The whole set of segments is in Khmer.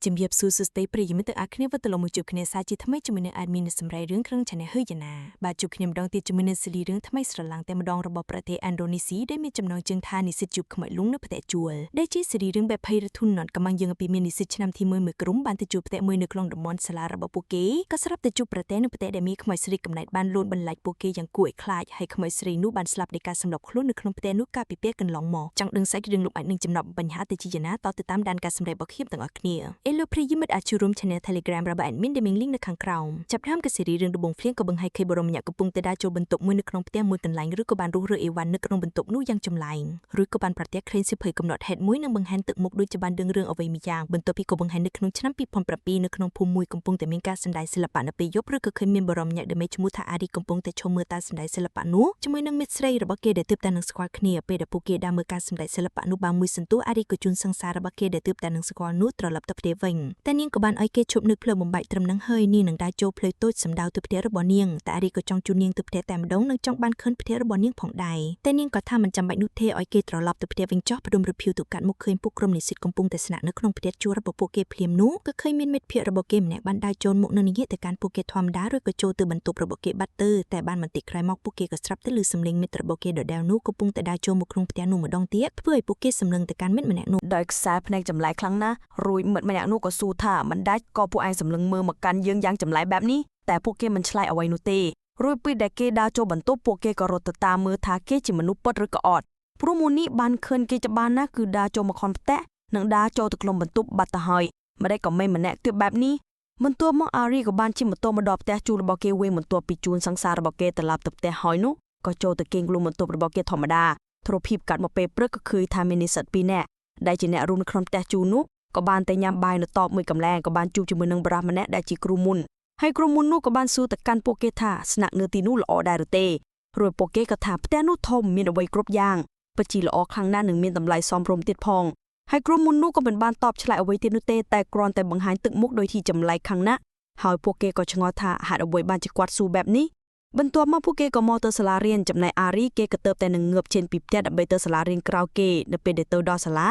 ជំរាបសួរសួស្តីប្រិយមិត្តទាំងអស់គ្នាវិលត្រឡប់មកជួបគ្នាសាជាថ្មីជាមួយនឹង admin សម្រាប់រឿងក្នុង channel ហើយយ៉ាងណាបាទជួបគ្នាម្ដងទៀតជាមួយនឹងសេរីរឿងថ្មីស្រឡាំងតែម្ដងរបស់ប្រទេសឥណ្ឌូនេស៊ីដែលមានចំណងជើងថានិស្សិតជួបខ្មោចលងនៅផ្ទះជួលដែលជាសេរីរឿងបែបភ័យរធុនណត់កំងយើងពីមាននិស្សិតឆ្នាំទី1មួយក្រុមបានទៅជួបផ្ទះមួយនៅក្នុងតំបន់សាលារបស់ពួកគេក៏ស្រាប់តែជួបប្រទះនៅផ្ទះដែលមានខ្មោចស្រីកំណៃបានលួនបន្លាចពួកគេយ៉ាងគួរឲ្យខ្លាចហើយខ្មោចស្រីនោះបានស្លាប់ដោយការសម្លាប់ខ្លួននៅក្នុងផ្ទះនោះកាលពីពេលកន្លងមកចង់ដឹងសាច់រឿងលោកអាចនឹងចំណាប់បញ្ហាទៅជាយ៉ាងណាតទៅតាមដានការសម្ដែងរបស់ខ្ញុំទាំងអស់គ្នាអេឡូប្រិយមិត្តអាចជួប channel Telegram របស់ admin ដែលមាន link នៅខាងក្រោមចាប់តាមកាសេរីរឿងដំបងភ្លៀងក៏បង្ហាញឃើញបរមម្នាក់កំពុងតែដើរចូលបន្ទប់មួយនៅក្នុងផ្ទះមួយកន្លែងឬក៏បានរុះរើអីវ៉ាន់នៅក្នុងបន្ទប់នោះយ៉ាងចម្លែកឬក៏បានប្រទះឃើញសិភ័យកំណត់ហេតុមួយនឹងបង្ហាញទឹកមុខដូចជាបានដឹងរឿងអ្វីមួយយ៉ាងបន្ទាប់ពីក៏បង្ហាញនៅក្នុងឆ្នាំ2007នៅក្នុងភូមិមួយកំពុងតែមានការសម្ដែងសិល្បៈនៅពេលយប់ឬក៏ឃើញមានបរមម្នាក់ដែលមានឈ្មោះថាអារីកំពុងតែឈមមើលតាមសម្ដែងសិល្បៈនោះជាមួយនឹងមិត្តស្រីរបស់គេដែលទើបតែនឹងស្គាល់គ្នាពេលដែលពួកគេដើរមើលការសម្ដែងសិល្បៈនោះបានមួយសន្ទុះអារីក៏ជូនសង្សាររបស់គេដែលទើបតែនឹងស្គាល់នោះត្រឡប់ទៅផ្ទះវិញតែនាងក៏បានឲ្យគេឈប់នឹកភ្លើបំបែកត្រឹមនឹងហើយនាងនឹងដើរចូលផ្លូវតូចសម្ដៅទៅផ្ទះរបស់នាងតែអារីក៏ចង់ជូននាងទៅផ្ទះតែម្ដងនិងចង់បានឃើញផ្ទះរបស់នាងផងដែរតែនាងក៏ថាមិនចាំបាច់នោះទេឲ្យគេត្រឡប់ទៅផ្ទះវិញចុះផ្ដុំរភៀវទៅកាត់មុខឃើញពួកក្រុមនិស្សិតកំពុងតែស្នាក់នៅក្នុងផ្ទះជួលរបស់ពួកគេភ្លាមនោះក៏ឃើញមានមិត្តភក្តិរបស់គេម្នាក់បានដើរចូលមកនៅនិយាយទៅកាន់ពួកគេធម្មតាឬក៏ចូលទៅបន្ទប់របស់គេបាត់ទៅតែបានបន្តិចក្រោយមកពួកគេក៏ស្រាប់ទៅឮសំឡេងមិត្តរបស់គេដដែលនោះកំពុងតែដើរចូលមកក្នុងផ្ទះនោះម្ដងទៀតធ្វើឲ្យពួកគេសម្លឹងទៅកាន់មិត្តម្នាក់នោះដោយខ្សែភ្នែកចម្លែកខ្លាំងណាស់រួយមិត្តម្នាក់នោះក៏សួរថាមិនដាច់ក៏ពួកឯងសម្លឹងមើលមកកាន់យើងយ៉ាងចម្លែកបែបនេះតែពួកគេមិនឆ្លើយអ្វីនោះទេរួចពេលដែលគេដើរចូលបន្ទប់ពួកគេក៏រត់ទៅតាមមើលថាគេជាមនុស្សពិតឬក៏អត់ព្រោះមួយនេះបានឃើញគេច្បាស់ណាស់គឺដើរចូលមកខំផ្ទះនិងដើរចូលទៅក្នុងបន្ទប់បាត់ទៅហើយម្ដេចក៏មិនម្នាក់ទៀតបែបនេះបន្ទាប់មកអារីក៏បានជិះម៉ូតូមកដល់ផ្ទះជួលរបស់គេវិញបន្ទាប់ពីជួនសង្សាររបស់គេត្រឡប់ទៅផ្ទះហើយនោះក៏ចូលទៅគេងលំបន្ទប់របស់គេធម្មតាទ្រព្យកាត់មកពេលព្រឹកក៏ឃើញថាមាននិស្សិត2នាក់ដែលជាអ្នករួមនៅក្នុងផ្ទះជួលនោះក៏បានតែញ៉ាំបាយនៅតបមួយកំលែងក៏បានជួបជាមួយនឹងបរិសម្នាក់ដែលជាគ្រូមុនហើយគ្រូមុននោះក៏បានសួរទៅកាន់ពួកគេថាស្នាក់នៅទីនោះល្អដែរឬទេរួចពួកគេក៏ថាផ្ទះនោះធំមានអ្វីគ្រប់យ៉ាងពិតជាល្អខ្លាំងណាស់និងមានតម្លៃសមរម្យទៀតផងហើយគ្រូមុននោះក៏មិនបានតបឆ្លើយអ្វីទៀតនោះទេតែគ្រាន់តែបង្ហាញទឹកមុខដោយទីចម្លែកខ្លាំងណាស់ហើយពួកគេក៏ឆ្ងល់ថាហេតុអ្វីបានជាគាត់សួរបែបនេះបន្ទាប់មកពួកគេក៏មកទៅសាលារៀនចំណែកអារីគេក៏ទៅតែនឹងងើបចេញពីផ្ទះដើម្បីទៅសាលារៀនក្រៅគេនៅពេលដែលទៅដល់សាល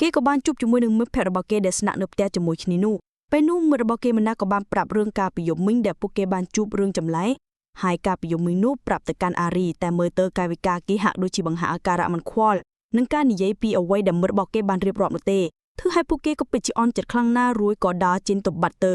ាគេក៏បានជួបជាមួយនឹងមិត្តភក្តិរបស់គេដែលស្នាក់នៅផ្ទះជាមួយគ្នានោះពេលនោះមិត្តរបស់គេម្នាក់ក៏បានប្រាប់រឿងការពីយប់មិញដែលពួកគេបានជួបរឿងចម្លែកហើយការពីយប់មិញនោះប្រាប់ទៅកាន់អារីតែមើលទៅកាយវិការគេហាក់ដូចជាបង្ហាញអាការៈមិនខ្វល់នឹងការនិយាយពីអ្វីដែលមិត្តរបស់គេបានរៀបរាប់នោះទេធ្វើឲ្យពួកគេក៏ពិតជាអន់ចិត្តខ្លាំងណាស់រួយក៏ដើរចេញទៅបាត់ទៅ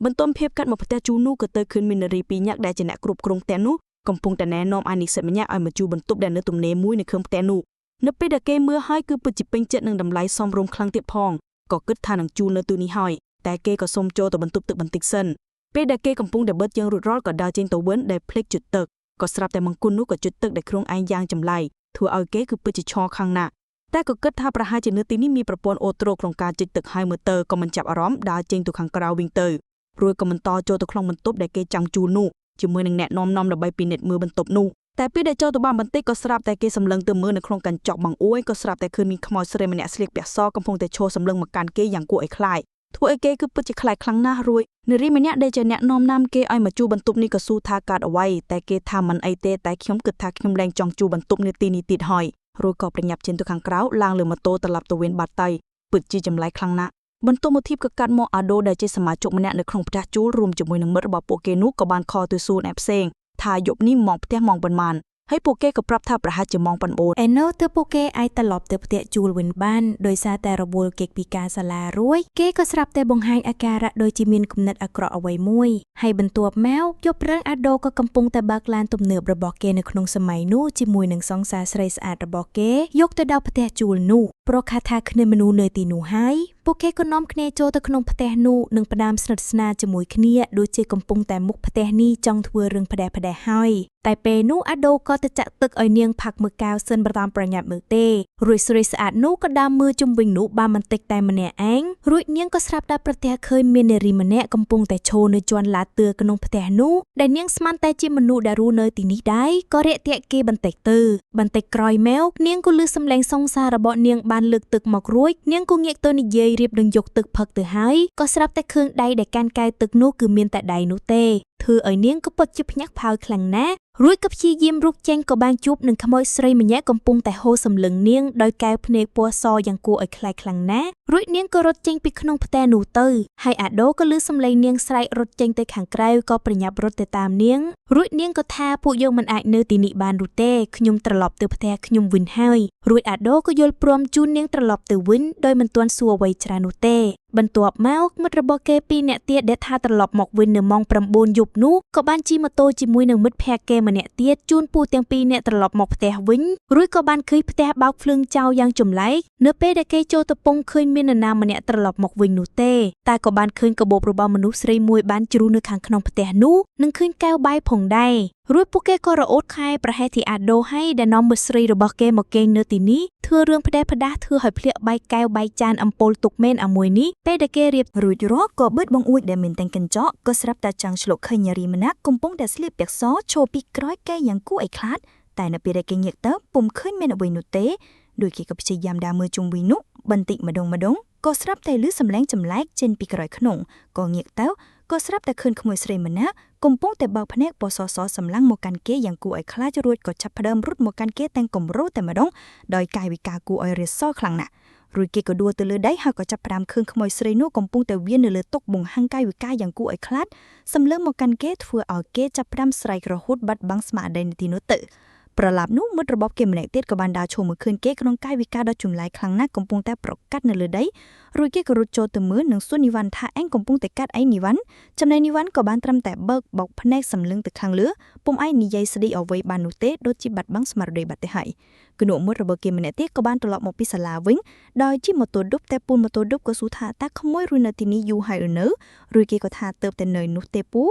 បន្ទាប់ភាពកាត់មកផ្ទះជួលនោះក៏ទៅឃើញមាននារី2នាក់ដែលជាអ្នកគ្រប់គ្រងផ្ទះនោះកំពុងតែណែនាំអានិស្សិតម្នាក់ឲ្យមកជួលបន្ទប់ដែលនៅទំនេរមួយនៅក្នុងផ្ទះនោះនៅពេលដែលគេមើលហើយគឺពិតជាពេញចិត្តនឹងតម្លៃសមរម្យខ្លាំងទៀតផងក៏គិតថានឹងជួលនៅទីនេះហើយតែគេក៏សុំចូលទៅបន្ទប់ទឹកបន្តិចសិនពេលដែលគេកំពុងតែបិទជើងរួចរាល់ក៏ដើរចេញទៅវិញដែលភ្លេចជិតទឹកក៏ស្រាប់តែមង្គលនោះក៏ជិតទឹកដែលគ្រងឯងយ៉ាងចម្លែកធ្វើឲ្យគេគឺពិតជាឆខ្លាំងណាស់តែក៏គិតថាប្រហែលជានៅទីនេះមានប្រព័ន្ធអូត្រូក្នុងការជិតទឹកហើយមើលទៅក៏មិនចាប់អារម្មណ៍ដើរចេញទៅខាងក្រៅវិញទៅរួចក៏បន្តចូលទៅក្នុងបន្ទប់ដែលគេចង់ជួលនោះជាមួយនឹងអ្នកនាំដើម្បីពិនិត្យមើលបន្ទប់នោះតែពេលដែលចូលទៅបានបន្តិចក៏ស្រាប់តែគេសម្លឹងទៅមើលនៅក្នុងកញ្ចក់បង្អួយក៏ស្រាប់តែឃើញមានខ្មោចស្រីម្នាក់ស្លៀកពាក់សកំពុងតែឈរសម្លឹងមកកាន់គេយ៉ាងគួរឲ្យខ្លាចធ្វើឲ្យគេគឺពិតជាខ្លាចខ្លាំងណាស់រួចនារីម្នាក់ដែលជាអ្នកនាំគេឲ្យមកជួលបន្ទប់នេះក៏សួរថាកើតអ្វីតែគេថាមិនអីទេតែខ្ញុំគិតថាខ្ញុំលែងចង់ជួលបន្ទប់នៅទីនេះទៀតហើយរួចក៏ប្រញាប់ចេញទៅខាងក្រៅឡើងលើម៉ូតូត្រឡប់ទៅវិញបាត់ទៅពិតជាចម្លែកខ្លាំងណាស់បន្ទាប់មកធីបក៏កាត់មកអាដូដែលជាសមាជិកម្នាក់នៅក្នុងផ្ទះជួលរួមជាមួយនឹងមិត្តរបស់ពួកគេនោះក៏បានខលទៅសួរអ្នកផ្សេងថាយប់នេះមកផ្ទះម៉ោងប៉ុន្មានហើយពួកគេក៏ប្រាប់ថាប្រហែលជាម៉ោង9ឯនៅទៅពួកគេអាចត្រឡប់ទៅផ្ទះជួលវិញបានដោយសារតែរវល់គេពីការសាលារួយគេក៏ស្រាប់តែបង្ហាញអាការៈដូចជាមានគំនិតអាក្រក់អ្វីមួយហើយបន្ទាប់មកយប់ព្រឹងអាដូក៏កំពុងតែបើកឡានទំនើបរបស់គេនៅក្នុងសម័យនោះជាមួយនឹងសង្សារស្រីស្អាតរបស់គេយកទៅដល់ផ្ទះជួលនោះព្រោះថាគ្មានមនុស្សនៅទីនោះហើយពួកគេក៏នាំគ្នាចូលទៅក្នុងផ្ទះនោះនិងផ្ដាំស្និទ្ធស្នាលជាមួយគ្នាដូចជាកំពុងតែមុខផ្ទះនេះចង់ធ្វើរឿងផ្ដេសហើយតែពេលនោះអាដូក៏ទៅចាក់ទឹកឲ្យនាងផាក់មើលកៅសិនបតាមប្រញាប់មើលទេរួចស្រីស្អាតនោះក៏ដើរមើលជុំវិញនោះបានបន្តិចតែម្នាក់ឯងរួចនាងក៏ស្រាប់តែប្រទះឃើញមាននារីម្នាក់កំពុងតែឈរនៅជាន់ឡាទឿក្នុងផ្ទះនោះដែលនាងស្មានតែជាមនុស្សដែលរស់នៅទីនេះដែរក៏រាក់ទាក់គេបន្តិចទៅបន្តិចក្រោយមកនាងក៏ឮសំឡេងសង្សាររបស់នាងបានលើកទឹកមករួចនាងក៏ងាកទៅនិយាយរៀបនឹងយកទឹកផឹកទៅហើយក៏ស្រាប់តែឃើញដៃដែលកាន់កែវទឹកនោះគឺមានតែដៃនោះទេធ្វើឲ្យនាងក៏ពិតជាភ្ញាក់ផ្អើលខ្លាំងណាស់ រួចក៏ព្យាយាមរុកចេញក៏បានជួបនឹងខ្មោចស្រីម្នាក់កំពុងតែហូរសម្លឹងនាងដោយកែវភ្នែកពណ៌សយ៉ាងគួរឲ្យខ្លាចខ្លាំងណាស់រួចនាងក៏រត់ចេញពីក្នុងផ្ទះនោះទៅហើយអាដូក៏ឮសំឡេងនាងស្រែករត់ចេញទៅខាងក្រៅក៏ប្រញាប់រត់ទៅតាមនាងរួចនាងក៏ថាពួកយើងមិនអាចនៅទីនេះបាននោះទេខ្ញុំត្រឡប់ទៅផ្ទះខ្ញុំវិញហើយរួចអាដូក៏យល់ព្រមជូននាងត្រឡប់ទៅវិញដោយមិនទាន់សួរអ្វីច្រើននោះទេបន្ទាប់មកមិត្តរបស់គេ2នាក់ទៀតដែលថាត្រឡប់មកវិញនៅម៉ោង 9 យប់នោះក៏បានជិះម៉ូតូជាមួយនឹងមិត្តភក្តិគេម្នាក់ទៀតជូនពូទាំង2នាក់ត្រឡប់មកផ្ទះវិញរួចក៏បានឃើញផ្ទះបោកភ្លើងចោលយ៉ាងចម្លែកនៅពេលដែលគេចូលទៅពងឃើញមាននរណាម្នាក់ត្រឡប់មកវិញនោះទេតែក៏បានឃើញកាបូបរបស់មនុស្សស្រីមួយបានជ្រុះនៅខាងក្នុងផ្ទះនោះនិងឃើញកែវបាយផងដែររួចពួកគេក៏រអួតខែប្រហែលជាអាដូហើយដែលនាំមិត្តស្រីរបស់គេមកគេងនៅទីនេះធ្វើរឿងផ្ដេសផ្ដាសធ្វើឲ្យភ្លាក់បាយកែវបាយចានអំពូលទុកមែនអាមួយនេះពេលដែលគេរៀបរួចរាល់ក៏បឺតបងអួចដែលមានតែកញ្ចក់ក៏ស្រាប់តែចង់ឆ្លុកឃើញនារីម្នាក់កំពុងតែស្លៀកពាក់សឈរពីក្រោយកែយ៉ាងគួរឲ្យខ្លាចតែនៅពេលដែលគេងាកទៅពុំឃើញមានអ្វីនោះទេដោយគេក៏ព្យាយាមដើរមើលជុំវិញនោះបន្តិចម្ដងក៏ស្រាប់តែឮសំឡេងចម្លែកចេញពីក្រោយខ្នងក៏ងាកទៅក៏ស្រាប់តែឃើញក្មួយស្រីម្នាក់កំពុងតែបើកភ្នែកពណ៌សសម្លឹងមកកាន់គេយ៉ាងគួរឲ្យខ្លាចរួចក៏ចាប់ផ្ដើមរត់មកកាន់គេទាំងគំរោតែម្ដងដោយកាយវិការគួរឲ្យរិះសល់ខ្លាំងណាស់រួចគេក៏ដួលទៅលើដីហើយក៏ចាប់ផ្ដើមឃើញក្មួយស្រីនោះកំពុងតែវាននៅលើតុបង្ហាញកាយវិការយ៉ាងគួរឲ្យខ្លាចសម្លឹងមកកាន់គេធ្វើឲ្យគេចាប់ផ្ដើមស្រែករហូតបាត់បង់ស្មារតីនៅទីនោះទៅប្រឡាប់នោះមិត្តរបស់គេម្នាក់ទៀតក៏បានដើរឈរមើលឃើញគេក្នុងកាយវិការដ៏ចម្លែកខ្លាំងណាស់កំពុងតែប្រកាត់នៅលើដីរួចគេក៏រត់ចូលទៅមើលនិងសួរនីវ៉ាន់ថាអញកំពុងតែកាត់អីនីវ៉ាន់ចំណែកនីវ៉ាន់ក៏បានត្រឹមតែបើកបោកភ្នែកសម្លឹងទៅខាងលើពុំអាចនិយាយស្ដីអ្វីបាននោះទេដូចជាបាត់បង់ស្មារតីបាត់ទៅហើយគនុមិត្តរបស់គេម្នាក់ទៀតក៏បានត្រឡប់មកពីសាលាវិញដោយជិះម៉ូតូឌុបតែពូនម៉ូតូឌុបក៏សួរថាតើក្មួយរួចនៅទីនេះយូរហើយឬនៅរួចគេក៏ថាទៅតែនៅនោះទេពូ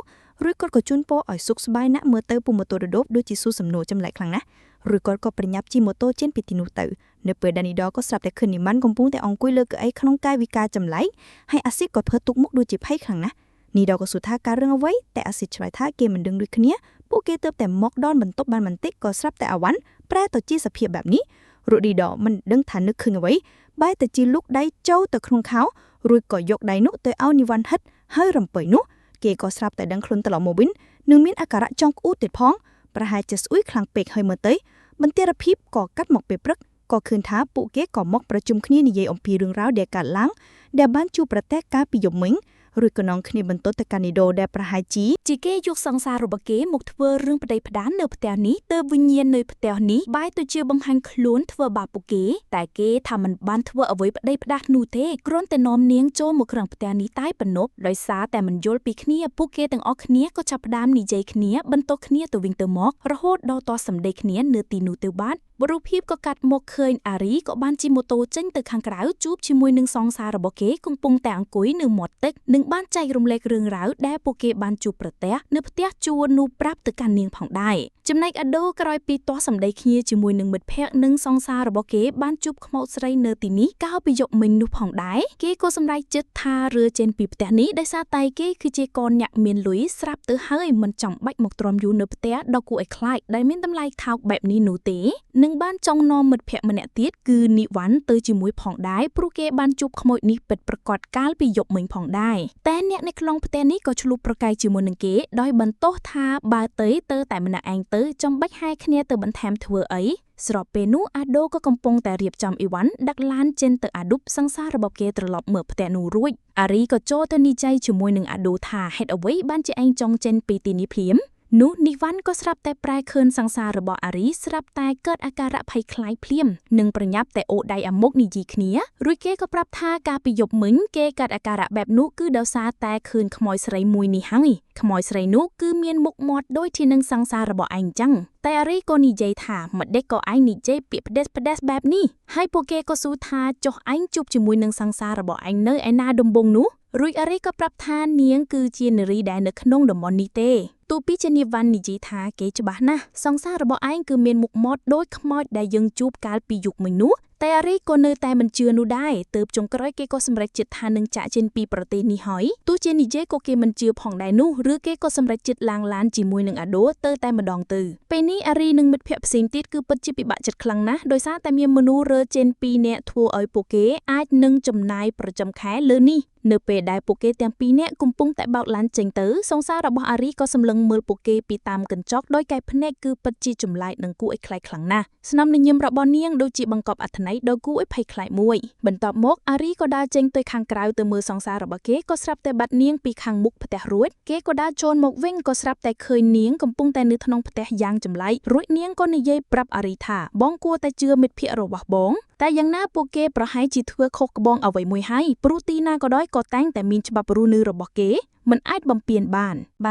រួចគាត់ក៏ជូនពរឲ្យសុខសប្បាយណាស់មើលទៅពូម៉ូតូឌុបដូចជាសួរសំណួរចម្លែកខ្លាំងណាស់រួចគាត់ក៏ប្រញាប់ជិះម៉ូតូចេញពីទីនោះទៅនៅពេលដែលនីដក៏ស្រាប់តែឃើញនីម៉ាន់កំពុងតែអង្គុយលើកៅអីក្នុងកាយវិការចម្លែកហើយអាស៊ីតក៏ធ្វើទុកមុខដូចជាភ័យខ្លាំងណាស់នីដក៏សួរថាការរឿងអ្វីតែអាស៊ីតឆ្លើយថាគេមិនដឹងដូចគ្នាពួកគេទើបតែមកដល់បន្ទប់បានបន្តិចក៏ស្រាប់តែអាវ៉ាន់ប្រែទៅជាសភាពបែបនេះរួចនីដមិនដឹងថានឹកឃើញអ្វីបែរទៅជាលូកដៃចូលទៅក្នុងខោរួចក៏យកដៃនោះទៅឲ្យនីវ៉ាន់ហិតហើយរំពៃនោះគេក៏ស្រាប់តែដឹងខ្លួនត្រឡប់មកវិញនឹងមានអាការៈចង់ក្អួតទៀតផងប្រហែលជាស្អុយខ្លាំងពេកហើយមើលទៅបន្ទារភាពក៏កាត់មកពេលព្រឹកក៏ឃើញថាពួកគេក៏មកប្រជុំគ្នានិយាយអំពីរឿងរ៉ាវដែលកើតឡើងដែលបានជួបប្រទះកាលពីយប់មិញរួចក៏នាំគ្នាបន្ទោសទៅកានីដូដែលប្រហែលជាគេយកសង្សាររបស់គេមកធ្វើរឿងប្តីផ្ដាននៅផ្ទះនេះទើបវិញ្ញាណនៅផ្ទះនេះបែរទៅជាបង្ហាញខ្លួនធ្វើបាបពួកគេតែគេថាមិនបានធ្វើអ្វីប្តីផ្ដាស់នោះទេគ្រាន់តែនាំនាងចូលមកក្នុងផ្ទះនេះតែប៉ុណ្ណោះដោយសារតែមិនយល់ពីគ្នាពួកគេទាំងអស់គ្នាក៏ចាប់ផ្ដើមនិយាយគ្នាបន្ទោសគ្នាទៅវិញទៅមករហូតដល់តសម្ដីគ្នានៅទីនោះទៅបាត់បរូបភាពក៏កាត់មកឃើញអារីក៏បានជិះម៉ូតូចេញទៅខាងក្រៅជួបជាមួយនឹងសង្សាររបស់គេកំពុងតែអង្គុយនៅមាត់ទឹកនិងបានចែករំលែករឿងរ៉ាវដែលពួកគេបានជួបប្រទះនៅផ្ទះជួននោះប្រាប់ទៅកាន់នាងផងដែរចំណែកអាដូក្រោយពីទាស់សម្ដីគ្នាជាមួយនឹងមិត្តភ័ក្តិនិងសង្សាររបស់គេបានជួបខ្មោចស្រីនៅទីនេះកាលពីយប់មិញនោះផងដែរគេក៏សម្រេចចិត្តថារើចេញពីផ្ទះនេះដោយសារតែគេគឺជាកូនញាក់មានលុយស្រាប់ទៅហើយមិនចាំបាច់មកទ្រាំយូរនៅផ្ទះដ៏គួរឲ្យខ្លាចដែលមានតម្លៃថោកបែបនេះនោះទេនិងបានចង់នាំមិត្តភ័ក្តិម្នាក់ទៀតគឺនីវ៉ាន់ទៅជាមួយផងដែរព្រោះគេបានជួបខ្មោចនេះពិតប្រាកដកាលពីយប់មិញផងដែរតែអ្នកនៅក្នុងផ្ទះនេះក៏ឆ្លុះប្រកែកជាមួយនឹងគេដោយបន្ទោសថាបើទៅតែម្នាក់ឯងទៅចំបាច់ហែគ្នាទៅបន្ថែមធ្វើអីស្របពេលនោះអាដូក៏កំពុងតែរៀបចំអីវ៉ាន់ដឹកឡានចេញទៅអាឌុបសង្សាររបស់គេត្រឡប់មើលផ្ទះនោះរួចអារីក៏ចូលទៅនិយាយជាមួយនឹងអាដូថាហេតុអ្វីបានជាឯងចង់ចេញពីទីនេះភ្លាមនោះនីវ៉ាន់ក៏ស្រាប់តែប្រែឃើញសង្សាររបស់អារីស្រាប់តែកើតអាការៈភ័យខ្លាចភ្លាមនិងប្រញាប់តែអូដៃអាមុខនិយាយគ្នារួចគេក៏ប្រាប់ថាការពីយប់មិញគេកើតអាការៈបែបនោះគឺដោយសារតែឃើញខ្មោចស្រីមួយនេះហើយខ្មោចស្រីនោះគឺមានមុខមាត់ដូចជានឹងសង្សាររបស់ឯងចឹងតែអារីក៏និយាយថាម្ដេចក៏ឯងនិយាយពាក្យផ្ដេសបែបនេះហើយពួកគេក៏សួរថាចុះឯងជួបជាមួយនឹងសង្សាររបស់ឯងនៅឯណាដំបងនោះរួចអារីក៏ប្រាប់ថានាងគឺជានារីដែលនៅក្នុងតំបន់នេះទេទូពីជានីវ៉ាន់និយាយថាគេច្បាស់ណាស់សង្សាររបស់ឯងគឺមានមុខមាត់ដូចខ្មោចដែលយើងជួបកាលពីយុគមិញនោះតែអារីក៏នៅតែមិនជឿនោះដែរទើបចុងក្រោយគេក៏សម្រេចចិត្តថានឹងចាក់ចេញពីប្រទេសនេះហើយទោះជានិយាយក៏គេមិនជឿផងដែរនោះឬគេក៏សម្រេចចិត្តឡើងឡានជាមួយនឹងអាដូទៅតែម្ដងទៅពេលនេះអារីនិងមិត្តភ័ក្តិផ្សេងទៀតគឺពិតជាពិបាកចិត្តខ្លាំងណាស់ដោយសារតែមានមនុស្សរើចេញពីអ្នកធ្វើឲ្យពួកគេអាចនឹងចំណាយប្រចាំខែលើនេះ នៅពេលដែលពួកគេទាំងពីរនាក់កំពុងតែបោកឡានចេញទៅសង្សាររបស់អារីក៏សម្លឹងមើលពួកគេពីតាមកញ្ចក់ដោយកែភ្នែកគឺពិតជាចម្លែកនិងគួរឲ្យខ្លាចខ្លាំងណាស់ស្នាមញញឹមរបស់នាងដូចជាបង្កប់អត្ថន័យដ៏គួរឲ្យភ័យខ្លាចមួយបន្ទាប់មកអារីក៏ដើរចេញទៅខាងក្រៅទៅមើលសង្សាររបស់គេក៏ស្រាប់តែបាត់នាងពីខាងមុខផ្ទះរួចគេក៏ដើរចូលមកវិញក៏ស្រាប់តែឃើញនាងកំពុងតែនៅក្នុងផ្ទះយ៉ាងចម្លែករួចនាងក៏និយាយប្រាប់អារីថាបងគួរតែជឿមិត្តភក្តិរបស់បងតែយ៉ាងណាពួកគេប្រហែលជាធ្វើខុសក្បងអ្វីមួយហើយព្រោះទីណាក៏ដោយក៏តែងតែមានច្បាប់រស់នៅរបស់គេមិនអាចបំពានប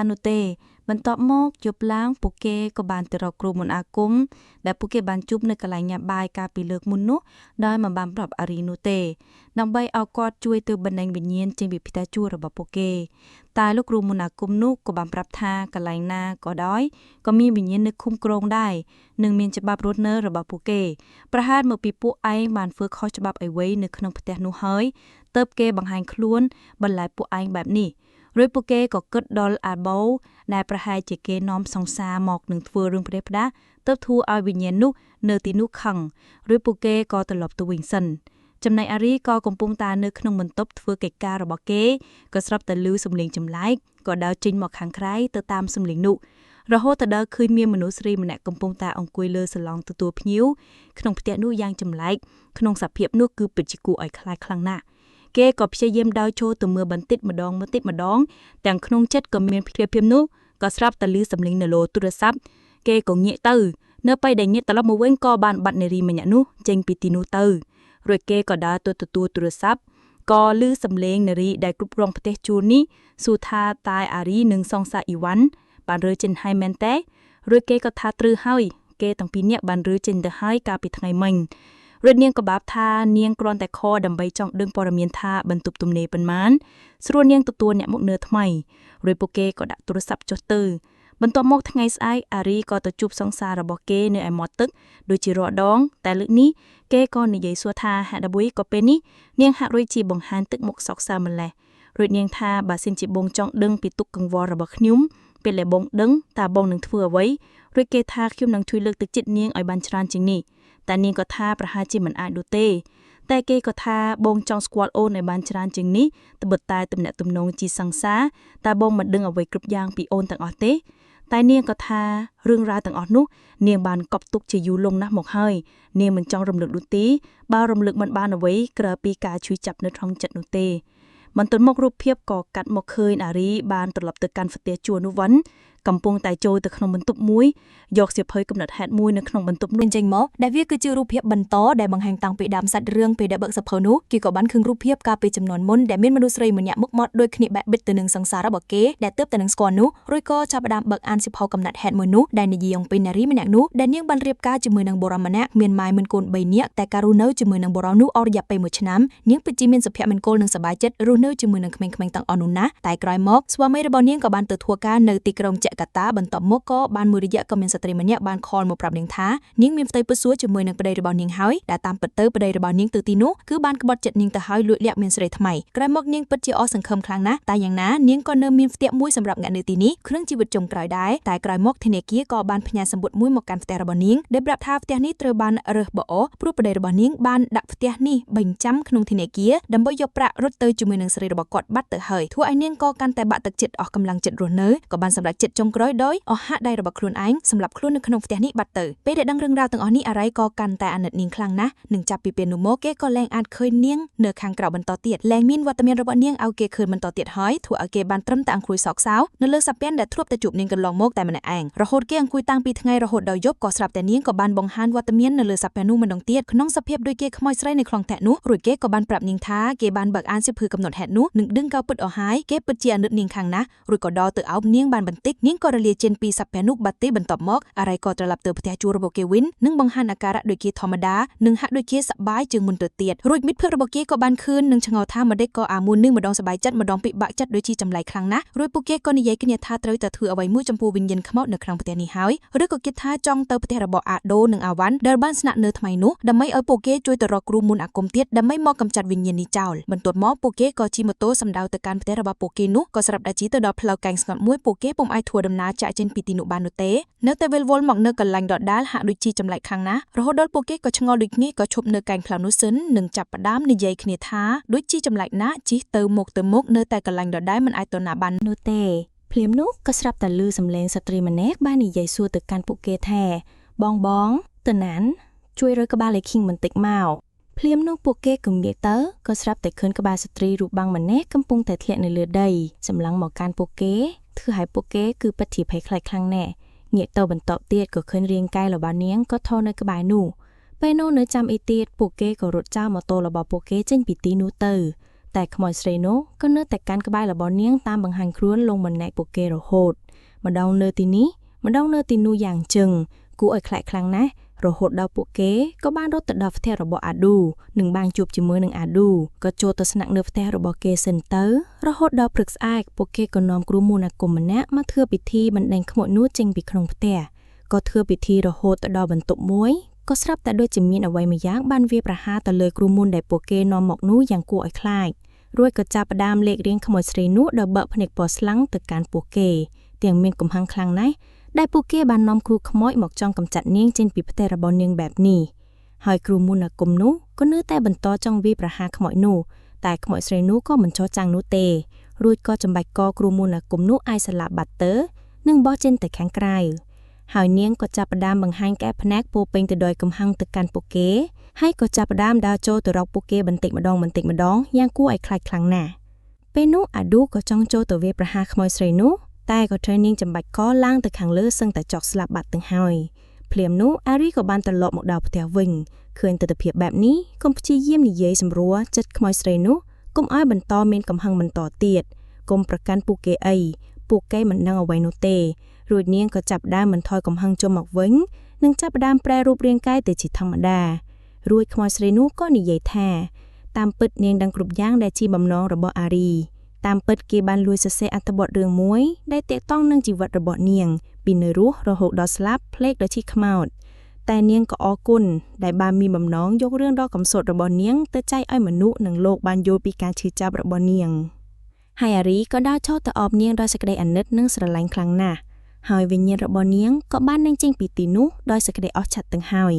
ាននោះទេបន្ទាប់មកយប់ឡើងពួកគេក៏បានទៅរកគ្រូមន្តអាគមដែលពួកគេបានជួបនៅកន្លែងញ៉ាំបាយកាលពីលើកមុននោះដោយមិនបានប្រាប់អារីនោះទេដើម្បីឲ្យគាត់ជួយទៅបណ្ដេញវិញ្ញាណចេញពីផ្ទះជួលរបស់ពួកគេតែលោកគ្រូមន្តអាគមនោះក៏បានប្រាប់ថាកន្លែងណាក៏ដោយក៏មានវិញ្ញាណនៅឃុំក្រងដែរនិងមានច្បាប់រស់នៅរបស់ពួកគេប្រហែលមកពីពួកឯងបានធ្វើខុសច្បាប់អ្វីនៅក្នុងផ្ទះនោះហើយទើបគេបង្ហាញខ្លួនបន្លែពួកឯងបែបនេះរួចពួកគេក៏គិតដល់អាបូដែលប្រហែលជាគេនាំសង្សារមកនឹងធ្វើរឿងផ្ដេសផ្ដាសទើបធួឲ្យវិញ្ញាណនោះនៅទីនោះខឹងរួចពួកគេក៏ត្រឡប់ទៅវិញសិនចំណែកអារីក៏កំពុងតែនៅក្នុងបន្ទប់ធ្វើកិច្ចការរបស់គេក៏ស្រាប់តែឮសំឡេងចម្លែកក៏ដើរចេញមកខាងក្រៅទៅតាមសំឡេងនោះរហូតទៅដល់ឃើញមានមនុស្សស្រីម្នាក់កំពុងតែអង្គុយលើសាឡុងទទួលភ្ញៀវក្នុងផ្ទះនោះយ៉ាងចម្លែកក្នុងសភាពនោះគឺពិតជាគួរឲ្យខ្លាចខ្លាំងណាស់គេក៏ព្យាយាមដើរចូលទៅមើលបន្តិចម្ដងទាំងក្នុងចិត្តក៏មានភាពនោះក៏ស្រាប់តែឮសំឡេងនៅលើទូរស័ព្ទគេក៏ងាកទៅនៅពេលដែលងាកត្រឡប់មកវិញក៏បានបាត់នារីម្នាក់នោះចេញពីទីនោះទៅរួចគេក៏ដើរទៅទទួលទូរស័ព្ទក៏ឮសំឡេងនារីដែលគ្រប់គ្រងផ្ទះជួលនេះសួរថាតើអារីនិងសង្សារអ៊ីវ៉ាន់បានរើចេញហើយមែនទេរួចគេក៏ថាត្រូវហើយគេទាំងពីរនាក់បានរើចេញទៅហើយកាលពីថ្ងៃមិញរួចនាងក៏បាបថានាងគ្រាន់តែខលដើម្បីចង់ដឹងព័ត៌មានថាបន្ទប់ទំនេរប៉ុន្មានស្រួលនាងទទួលអ្នកមកនើថ្មីរួចពួកគេក៏ដាក់ទូរស័ព្ទចុះទៅបន្ទាប់មកថ្ងៃស្អែកអារីក៏ទៅជួបសង្សាររបស់គេនៅឯមាត់ទឹកដូចជារាល់ដងតែលើកនេះគេក៏និយាយសួរថាហេតុអ្វីក៏ពេលនេះនាងហាក់ដូចជាបង្ហាញទឹកមុខសោកសៅម្លេះរួចនាងថាបើសិនជាបងចង់ដឹងពីទុក្ខកង្វល់របស់ខ្ញុំពេលដែលបងដឹងតើបងនឹងធ្វើអ្វីរួចគេថាខ្ញុំនឹងជួយលើកទឹកចិត្តនាងឲ្យបានច្រើនជាងនេះតែនាងក៏ថាប្រហែលជាមិនអាចដូចទេតែគេក៏ថាបងចង់ស្គាល់អូនឲ្យបានច្រើនជាងនេះត្បិតតែទំនាក់ទំនងជាសង្សារតែបងមិនដឹងអ្វីគ្រប់យ៉ាងពីអូនទាំងអស់ទេតែនាងក៏ថារឿងរ៉ាវទាំងអស់នោះនាងបានកប់ទុកជាយូរលង់ណាស់មកហើយនាងមិនចង់រំលឹកនោះទេបើរំលឹកមិនបានអ្វីក្រៅពីការឈឺចាប់នៅក្នុងចិត្តនោះទេបន្ទាប់មករូបភាពក៏កាត់មកឃើញអារីបានត្រឡប់ទៅកាន់ផ្ទះជួលនោះវិញកំពុងតែចូលទៅក្នុងបន្ទប់មួយយកសៀវភៅកំណត់ហេតុមួយនៅក្នុងបន្ទប់នោះចេញមកដែលវាគឺជារូបភាពបន្តដែលបង្ហាញតាំងពីដើមសាច់រឿងពេលដែលបើកសៀវភៅនោះគេក៏បានឃើញរូបភាពកាលពីចំនួនមុនដែលមានមនុស្សស្រីម្នាក់មុខមាត់ដូចគ្នាបែបបិទទៅនឹងសង្សាររបស់គេដែលទើបតែនឹងស្គាល់នោះរួចក៏ចាប់ផ្ដើមបើកអានសៀវភៅកំណត់ហេតុមួយនោះដែលនិយាយអំពីនារីម្នាក់នោះដែលនាងបានរៀបការជាមួយនឹងបុរសម្នាក់មានម៉ែមានកូន3នាក់តែការរស់នៅជាមួយនឹងបុរសនោះអស់រយៈពេល1ឆ្នាំនាងពិតជាមានសុភមង្គលនិងសប្បាយចិត្តរស់នៅជាមួយនឹងក្មេងៗទាំងអស់នោះណាស់តែក្រោយមកស្វាមីរបស់នាងក៏បានទៅធ្វើការនៅទីក្រុងចាកាតាបន្ទាប់មកក៏បានមួយរយៈក៏មានស្ត្រីម្នាក់បានខលមកប្រាប់នាងថានាងមានផ្ទៃពុតសួរជាមួយនឹងប្តីរបស់នាងហើយដែលតាមពិតទៅប្តីរបស់នាងទៅទីនោះគឺបានក្បត់ចិត្តនាងទៅហើយលួចលាក់មានស្រីថ្មីក្រោយមកនាងពិតជាអស់សង្ឃឹមខ្លាំងណាស់តែយ៉ាងណានាងក៏នៅមានផ្ទះមួយសម្រាប់អ្នកនៅទីនេះក្នុងជីវិតចុងក្រោយដែរតែក្រោយមកធនាគារក៏បានផ្ញើសម្បត្តិមួយមកកាន់ផ្ទះរបស់នាងដែលប្រាប់ថាផ្ទះនេះត្រូវបានរើសបអូព្រោះប្តីរបស់នាងបានដាក់ផ្ទះនេះបញ្ចាំក្នុងធនាគារដើម្បីយកប្រាក់រត់ទៅជាមួយនឹងស្រីរបស់គាត់បាត់ទៅហើយធ្វើឲ្យនាងក៏កាន់តែបាក់ទឹកចិត្តអស់កម្លាំងចិត្តរស់នៅក៏បានសម្រេចចិត្តចុងក្រោយដោយអស់ហាក់ដៃរបស់ខ្លួនឯងសម្រាប់ខ្លួននៅក្នុងផ្ទះនេះបាត់ទៅពេលដែលដឹងរឿងរ៉ាវទាំងអស់នេះអារ៉ៃក៏កាន់តែអាណិតនាងខ្លាំងណាស់នឹងចាប់ពីពេលនោះមកគេក៏លែងអាចឃើញនាងនៅខាងក្រៅបន្តទៀតលែងមានវត្តមានរបស់នាងឲ្យគេឃើញបន្តទៀតហើយធ្វើឲ្យគេបានត្រឹមតែអង្គុយសោកសៅនៅលើសាពានដែលធ្លាប់តែជួបនាងកន្លងមកតែម្នាក់ឯងរហូតគេអង្គុយតាំងពីថ្ងៃរហូតដល់យប់ក៏ស្រាប់តែនាងក៏បានបង្ហាញវត្តមាននៅលើសាពាននោះម្ដងទៀតក្នុងសភាពដូចគេខ្មោចស្រីនៅក្នុងផ្ទះនោះរួចគេក៏បានប្រាប់នាងថាគេបានបើកអានសៀវភៅកំណត់ហេតុនោះនឹងដឹងកៅពិតអស់ហើយគេពិតជាអាណិតនាងខ្លាំងណាស់រួចក៏ដល់ទៅអោបនាងបានបន្តិចនាងក៏រលាចេញពីសាពាននោះបាត់ទេបន្ទាប់មកអារ៉ៃក៏ត្រឡប់ទៅផ្ទះជួលរបស់គេវិញនិងបង្ហាញអាការៈដូចជាធម្មតានិងហាក់ដូចជាសប្បាយជាងមុនទៅទៀតរួចមិត្តភក្តិរបស់គេក៏បានឃើញនិងឆ្ងល់ថាម្ដេចក៏អាមូននឹងម្ដងសប្បាយចិត្តម្ដងពិបាកចិត្តដូចជាចម្លែកខ្លាំងណាស់រួចពួកគេក៏និយាយគ្នាថាត្រូវតែធ្វើអ្វីមួយចំពោះវិញ្ញាណខ្មោចនៅក្នុងផ្ទះនេះហើយឬក៏គិតថាចង់ទៅផ្ទះរបស់អាដូនិងអាវ៉ាន់ដែលបានស្នាក់នៅថ្មីនោះដើម្បីឲ្យពួកគេជួយទៅរកគ្រូមន្តអាគមទៀតដើម្បីមកកម្ចាត់វិញ្ញាណនេះចោលបន្ទាប់មកពួកគេក៏ជិះម៉ូតូសម្ដៅទៅកាន់ផ្ទះរបស់ពួកគេនោះក៏ស្រាប់តែជិះទៅដល់ផ្លូវកែងស្ងប់មួយពួកគេពុំអាចធ្វើ ធ្វើដំណើរចាក់ចេញពីទីនោះបាននោះទេនៅតែវិលវល់មកនៅកន្លែងដដែលហាក់ដូចជាចម្លែកខាងណារហូតដល់ពួកគេក៏ឆ្ងល់ដូចគ្នាក៏ឈប់នៅកែងផ្លូវនោះសិននិងចាប់ផ្ដើមនិយាយគ្នាថាដូចជាចម្លែកណាស់ជិះទៅមុខនៅតែកន្លែងដដែលមិនអាចទៅណាបាននោះទេភ្លាមនោះក៏ស្រាប់តែឮសំឡេងស្ត្រីម្នាក់បាននិយាយសួរទៅកាន់ពួកគេថាបងទៅណានជួយរើក្បាលលេខីងបន្តិចមកភ្លាមនោះពួកគេក៏ងាកទៅក៏ស្រាប់តែឃើញក្បាលស្ត្រីរូបបាំងម្នាក់កំពុងតែធ្លាក់នៅលើដីសម្លឹងមកកាន់ពួកគេធ្វើឲ្យពួកគេគឺពិតជាភ័យខ្លាចខ្លាំងណាស់ងាកទៅបន្តទៀតក៏ឃើញរាងកាយរបស់នាងក៏ថនៅក្បែរនោះពេលនោះនៅចាំអីទៀតពួកគេក៏រត់ចោលម៉ូតូរបស់ពួកគេចេញពីទីនោះទៅតែខ្មោចស្រីនោះក៏នៅតែកាន់ក្បែររបស់នាងតាមបង្ហាញខ្លួនលងម្នាក់ពួកគេរហូតម្ដងនៅទីនេះម្ដងនៅទីនោះយ៉ាងជឹងគួរឲ្យខ្លាចខ្លាំងណាស់រហូតដល់ពួកគេក៏បានរត់ទៅដល់ផ្ទះរបស់អាឌូនិងបានជួបជាមួយនឹងអាឌូក៏ចូលទៅស្នាក់នៅផ្ទះរបស់គេសិនទៅរហូតដល់ព្រឹកស្អែកពួកគេក៏នាំគ្រូមន្តអាគមម្នាក់មកធ្វើពិធីបណ្ដេញខ្មោចនោះចេញពីក្នុងផ្ទះក៏ធ្វើពិធីរហូតទៅដល់បន្ទប់មួយក៏ស្រាប់តែដូចជាមានអ្វីមួយយ៉ាងបានវាយប្រហារទៅលើគ្រូមន្តដែលពួកគេនាំមកនោះយ៉ាងគួរឲ្យខ្លាចរួចក៏ចាប់ផ្ដើមលេខរៀងខ្មោចស្រីនោះដល់បើកភ្នែកពណ៌ស្លាំងទៅកាន់ពួកគេទាំងមានកំហឹងខ្លាំងណាស់ដែលពួកគេបាននាំគ្រូខ្មោចមកចង់កម្ចាត់នាងចេញពីផ្ទះរបស់នាងបែបនេះហើយគ្រូមន្តអាគមនោះក៏នៅតែបន្តចង់វាយប្រហារខ្មោចនោះតែខ្មោចស្រីនោះក៏មិនចោះចាំងនោះទេរួចក៏ចំបាច់កគ្រូមន្តអាគមនោះឲ្យស្លាប់បាត់ទៅនិងបោះចេញទៅខាងក្រៅហើយនាងក៏ចាប់ផ្ដើមបង្ហាញកែភ្នែកពោពេញទៅដោយកំហឹងទៅកាន់ពួកគេហើយក៏ចាប់ផ្ដើមដើរចូលទៅរកពួកគេបន្តិចម្ដងយ៉ាងគួរឲ្យខ្លាចខ្លាំងណាស់ពេលនោះអាឌូក៏ចង់ចូលទៅវាយប្រហារខ្មោចស្រីនោះតែក៏ត្រូវនាងចំបាច់កឡើងទៅខាងលើសឹងតែចុកស្លាប់បាត់ទាំងហើយភ្លាមនោះអារីក៏បានត្រឡប់មកដល់ផ្ទះវិញឃើញទស្សនភាពបែបនេះកុំព្យាយាមនិយាយសម្រួលចិត្តខ្មោចស្រីនោះកុំឲ្យបន្តមានកំហឹងបន្តទៀតកុំប្រកាន់ពួកគេអីពួកគេមិនដឹងអ្វីនោះទេរួចនាងក៏ចាប់ផ្ដើមបន្ថយកំហឹងចូលមកវិញនិងចាប់ផ្ដើមប្រែរូបរាងកាយទៅជាធម្មតារួចខ្មោចស្រីនោះក៏និយាយថាតាមពិតនាងដឹងគ្រប់យ៉ាងដែលជាបំណងរបស់អារីតាមពិតគេបានលួចសរសេរអត្ថបទរឿងមួយដែលទាក់ទងនឹងជីវិតរបស់នាងពីនៅរស់រហូតដល់ស្លាប់ភ្លេចដល់ជាខ្មោចតែនាងក៏អរគុណដែលបានមានបំណងយករឿងដ៏កំសត់របស់នាងទៅចែកឲ្យមនុស្សនិងលោកបានយល់ពីការឈឺចាប់របស់នាងហើយអារីក៏ដើរចោលទៅអបនាងដោយសេចក្តីអាណិតនិងស្រឡាញ់ខ្លាំងណាស់ហើយវិញ្ញាណរបស់នាងក៏បាននឹងចេញពីទីនោះដោយសេចក្តីអស្ចារ្យទាំងហើយ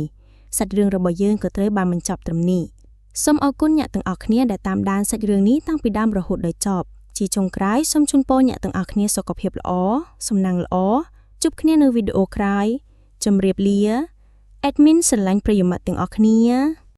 សាច់រឿងរបស់យើងក៏ត្រូវបានបញ្ចប់ត្រឹមនេះសូមអរគុណអ្នកទាំងអស់គ្នាដែលតាមដានសាច់រឿងនេះតាំងពីដើមរហូតដល់ចប់ជាចុងក្រោយសូមជូនពរអ្នកទាំងអស់គ្នាសុខភាពល្អសំណាងល្អជួបគ្នានៅវីដេអូក្រោយជម្រាបលា admin ស្រឡាញ់ប្រិយមិត្តទាំងអស់គ្នា